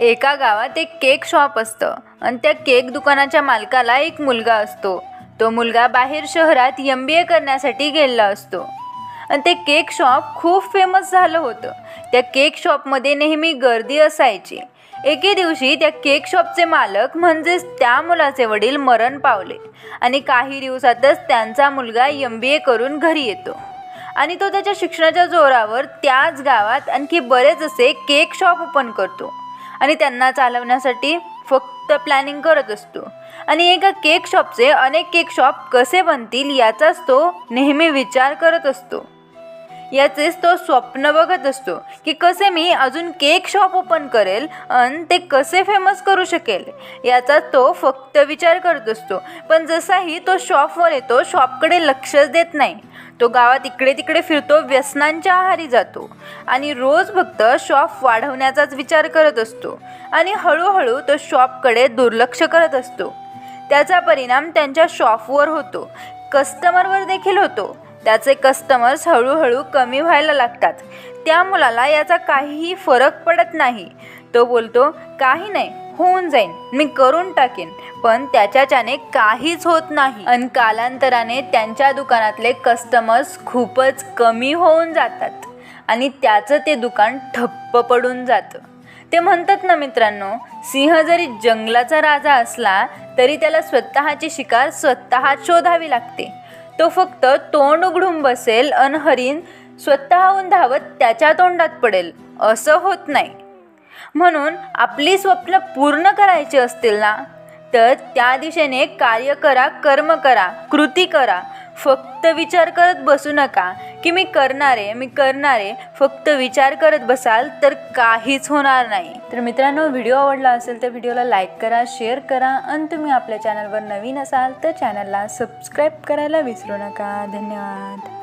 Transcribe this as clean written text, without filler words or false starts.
एका गावात एक केक शॉप असतं आणि त्या केक दुकानाच्या मालकाला एक मुलगा असतो। तो मुलगा बाहेर शहरात MBA करण्यासाठी गेलेला असतो आणि ते केक शॉप खूप फेमस झालं होतं। त्या केक शॉपमध्ये नेहमी गर्दी असायची। एके दिवशी त्या केक शॉपचे मालक म्हणजेच त्या मुलाचे वडील मरण पावले आणि काही दिवसातच त्यांचा मुलगा MBA करून घरी येतो आणि तो त्याच्या शिक्षणाच्या जोरावर त्याच गावात आणखी बरेच असे केक शॉप ओपन करतो आणि त्यांना चालवण्यासाठी फक्त प्लॅनिंग करत असतो आणि एका केक शॉपचे अनेक केक शॉप कसे बनतील याचाच तो नेहमी विचार करत असतो। याचेच तो स्वप्न बघत असतो की कसे मी अजून केक शॉप ओपन करेल आणि ते कसे फेमस करू शकेल याचा तो फक्त विचार करत असतो। पण जसाही तो शॉपवर येतो शॉपकडे लक्षच देत नाही। तो गावात इकडे तिकडे फिरतो, व्यसनांच्या आहारी जातो आणि रोज फक्त शॉप वाढवण्याचाच विचार करत असतो आणि हळूहळू तो शॉपकडे दुर्लक्ष करत असतो। त्याचा परिणाम त्यांच्या शॉपवर होतो, कस्टमरवर देखील होतो। त्याचे कस्टमर्स हळूहळू कमी व्हायला लागतात। त्या मुलाला याचा काहीही फरक पडत नाही। तो बोलतो काही नाही, होऊन जाईन, मी करून टाकेन, पण त्याच्याने काहीच होत नाही आणि कालांतराने त्यांच्या दुकानातले कस्टमर्स खूपच कमी होऊन जातात आणि त्याचं ते दुकान ठप्प पडून जातं। ते म्हणतात ना मित्रांनो, सिंह जरी जंगलाचा राजा असला तरी त्याला स्वतःची शिकार स्वतः शोधावी लागते। तो फक्त तोंड उघडून बसेल अन हरीण स्वतःहून धावत त्याच्या तोंडात पडेल असं होत नाही। म्हणून आपली स्वप्न पूर्ण करायची असतील ना तर त्या दिशेने कार्य करा, कर्म करा, कृती करा। फक्त विचार करत बसू नका की मी करणारे फक्त विचार करत बसाल तर काहीच होणार नाही। तर मित्रांनो, व्हिडिओ आवडला असेल तर व्हिडिओला लाईक करा, शेअर करा आणि तुम्ही आपल्या चॅनलवर नवीन असाल तर चॅनलला सबस्क्राईब करायला विसरू नका। धन्यवाद।